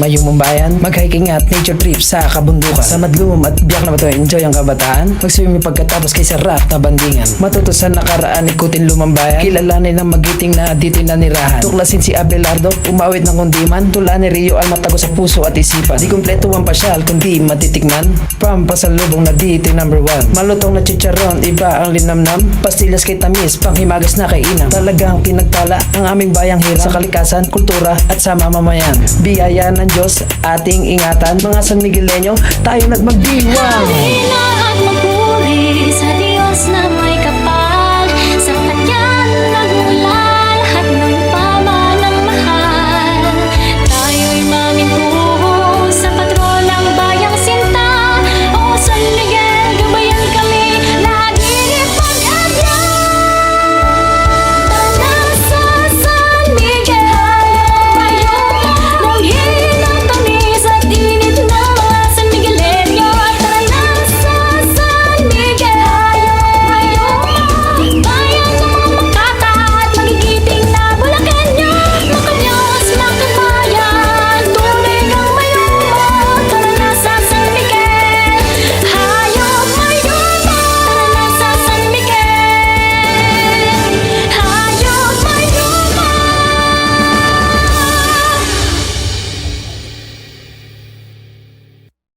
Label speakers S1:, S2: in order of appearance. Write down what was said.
S1: lumayo mong bayan. Mag-hiking at nature trip sa kabundukan. Sa madlumom at biyak na bato, enjoy ang kabataan. Mag-swimming pagkatapos kay sarap na bandingan. Matuto sa nakaraan, ikutin lumang bayan. Kilalanin ang magiting na dito'y nanirahan. Tuklasin si Abelardo, umawit ng kundiman. Tula ni Rio al matago sa puso at isipan. Di kumpleto ang pasyal kundi matitikman. From pasalubong na dito'y number 1. Malutong na chicharon, iba ang linamnam. Pastillas kay tamis, panghimagas na kay inang. Talagang pinagtala ang aming bayang hirap sa kalikasan, kultura at sa mamamayan. Biyaya ng Diyos, ating ingatan. Mga San Migueleño, tayo nagmagdiwang.
S2: At magpuri sa Diyos na